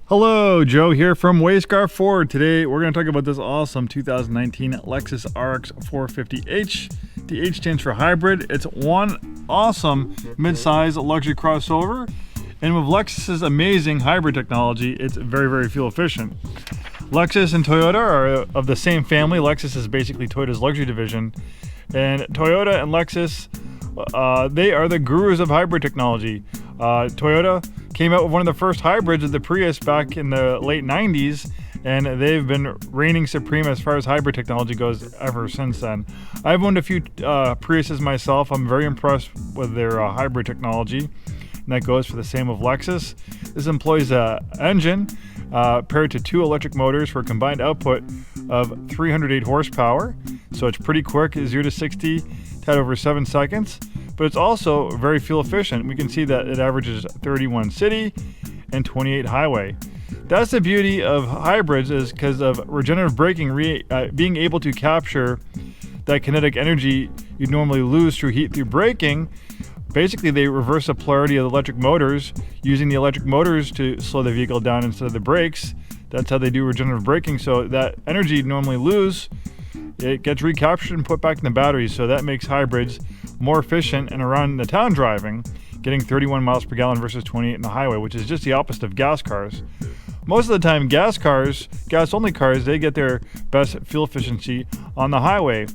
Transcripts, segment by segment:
Hello, Joe here from Scarff Ford. Today we're going to talk about this awesome 2019 Lexus RX 450h. The H stands for hybrid. It's one awesome mid-size luxury crossover, and with Lexus's amazing hybrid technology, it's very, very fuel efficient. Lexus and Toyota are of the same family. Lexus is basically Toyota's luxury division, and Toyota and Lexus, they are the gurus of hybrid technology. Toyota came out with one of the first hybrids of the Prius back in the late 90s, and they've been reigning supreme as far as hybrid technology goes ever since then. I've owned a few Priuses myself. I'm very impressed with their hybrid technology, and that goes for the same with Lexus. This employs an engine paired to two electric motors for a combined output of 308 horsepower, so it's pretty quick, 0 to 60 at over 7 seconds. But it's also very fuel efficient. We can see that it averages 31 city and 28 highway. That's the beauty of hybrids, is because of regenerative braking, being able to capture that kinetic energy you'd normally lose through heat through braking. Basically, they reverse the polarity of the electric motors, using the electric motors to slow the vehicle down instead of the brakes. That's how they do regenerative braking. So that energy you'd normally lose, it gets recaptured and put back in the batteries. So that makes hybrids more efficient and around the town driving, getting 31 miles per gallon versus 28 in the highway, which is just the opposite of gas cars. Most of the time, gas-only cars, they get their best fuel efficiency on the highway.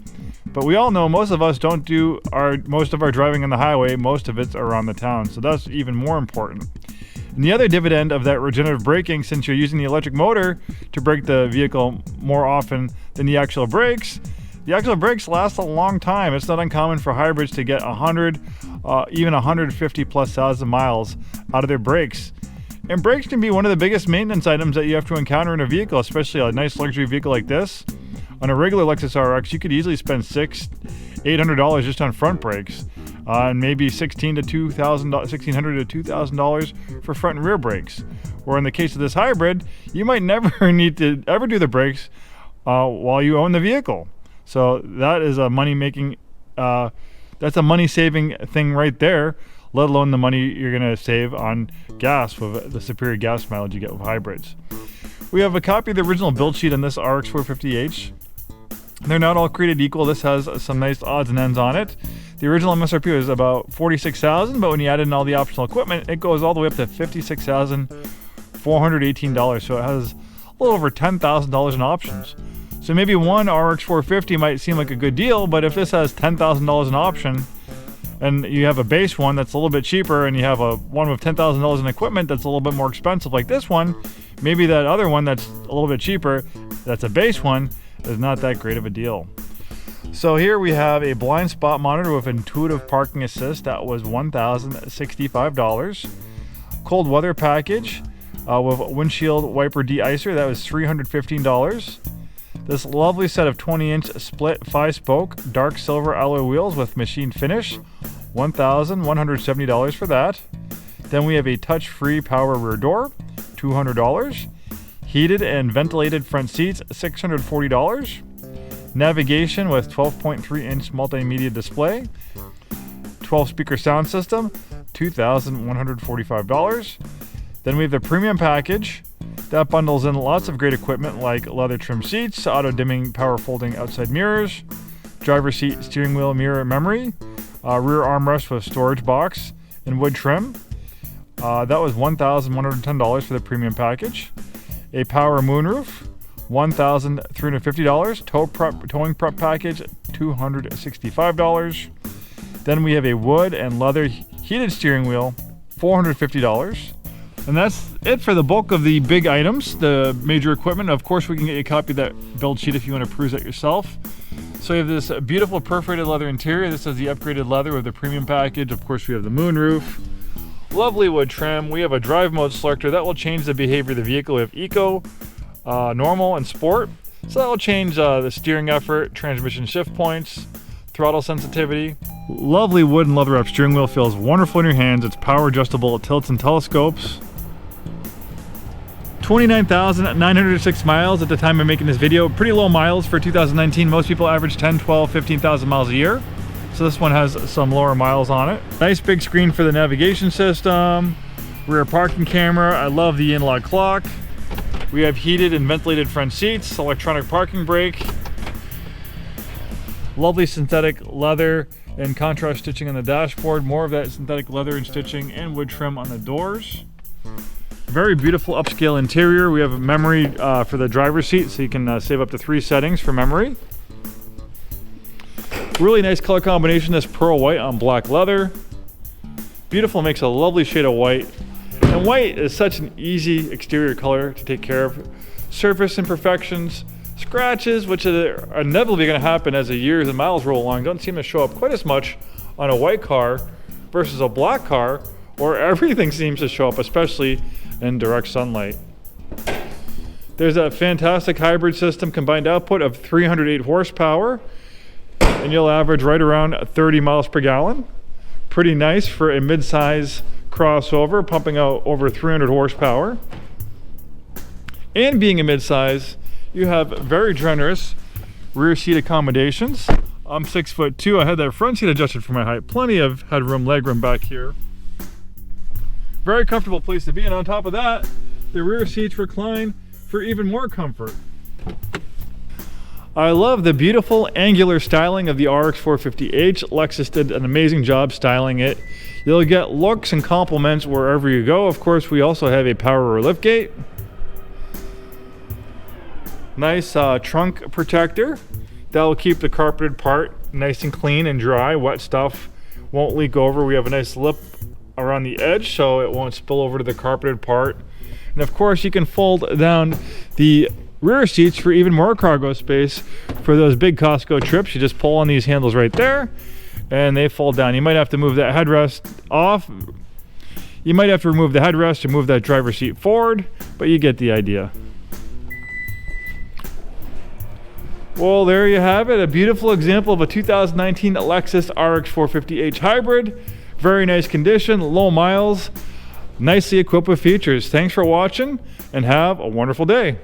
But we all know most of us don't do most of our driving on the highway. Most of it's around the town, so that's even more important. And the other dividend of that regenerative braking, since you're using the electric motor to brake the vehicle more often than the actual brakes, the actual brakes last a long time. It's not uncommon for hybrids to get 100, even 150 plus thousand miles out of their brakes. And brakes can be one of the biggest maintenance items that you have to encounter in a vehicle, especially a nice luxury vehicle like this. On a regular Lexus RX, you could easily spend $800 just on front brakes, and maybe $1,600 to $2,000 for front and rear brakes. Or in the case of this hybrid, you might never need to ever do the brakes while you own the vehicle. So that is a that's a money-saving thing right there, let alone the money you're going to save on gas with the superior gas mileage you get with hybrids. We have a copy of the original build sheet on this RX 450h. They're not all created equal. This has some nice odds and ends on it. The original MSRP was about $46,000, but when you add in all the optional equipment, it goes all the way up to $56,418. So it has a little over $10,000 in options. So maybe one RX 450 might seem like a good deal, but if this has $10,000 in option, and you have a base one that's a little bit cheaper, and you have a one with $10,000 in equipment that's a little bit more expensive like this one, maybe that other one that's a little bit cheaper, that's a base one, is not that great of a deal. So here we have a blind spot monitor with intuitive parking assist. That was $1,065. Cold weather package with windshield wiper de-icer. That was $315. This lovely set of 20-inch split 5-spoke dark silver alloy wheels with machine finish, $1,170 for that. Then we have a touch-free power rear door, $200. Heated and ventilated front seats, $640. Navigation with 12.3-inch multimedia display, 12-speaker sound system, $2,145. Then we have the premium package. That bundles in lots of great equipment like leather trim seats, auto-dimming power folding outside mirrors, driver seat steering wheel mirror memory, rear armrest with storage box, and wood trim. That was $1,110 for the premium package. A power moonroof, $1,350. Towing prep package, $265. Then we have a wood and leather heated steering wheel, $450. And that's it for the bulk of the big items, the major equipment. Of course, we can get you a copy of that build sheet if you want to peruse that yourself. So we have this beautiful perforated leather interior. This is the upgraded leather with the premium package. Of course, we have the moonroof, lovely wood trim. We have a drive mode selector that will change the behavior of the vehicle. We have eco, normal, and sport. So that will change the steering effort, transmission shift points, throttle sensitivity. Lovely wood and leather wrapped steering wheel, feels wonderful in your hands. It's power adjustable, tilts and telescopes. 29,906 miles at the time of making this video. Pretty low miles for 2019. Most people average 10, 12, 15,000 miles a year. So this one has some lower miles on it. Nice big screen for the navigation system. Rear parking camera. I love the in-log clock. We have heated and ventilated front seats, electronic parking brake, lovely synthetic leather and contrast stitching on the dashboard, more of that synthetic leather and stitching and wood trim on the doors. Very beautiful upscale interior. We have a memory for the driver's seat, so you can save up to 3 settings for memory. Really nice color combination, this pearl white on black leather. Beautiful, makes a lovely shade of white. And white is such an easy exterior color to take care of. Surface imperfections, scratches, which are inevitably going to happen as the years and miles roll along, don't seem to show up quite as much on a white car versus a black car, where everything seems to show up, especially in direct sunlight. There's a fantastic hybrid system, combined output of 308 horsepower, and you'll average right around 30 miles per gallon. Pretty nice for a mid-size crossover, pumping out over 300 horsepower. And being a mid-size, you have very generous rear seat accommodations. I'm 6'2". I had that front seat adjusted for my height. Plenty of headroom, legroom back here. Very comfortable place to be, and on top of that, the rear seats recline for even more comfort. I love the beautiful angular styling of the RX 450h. Lexus did an amazing job styling it. You'll get looks and compliments wherever you go. Of course, we also have a power rear liftgate. Nice trunk protector. That will keep the carpeted part nice and clean and dry. Wet stuff won't leak over. We have a nice lip around the edge so it won't spill over to the carpeted part. And of course, you can fold down the rear seats for even more cargo space for those big Costco trips. You just pull on these handles right there and they fold down. You might have to move that headrest off. You might have to remove the headrest to move that driver's seat forward, but you get the idea. Well, there you have it, a beautiful example of a 2019 Lexus RX 450h hybrid. Very nice condition, low miles, nicely equipped with features. Thanks for watching and have a wonderful day.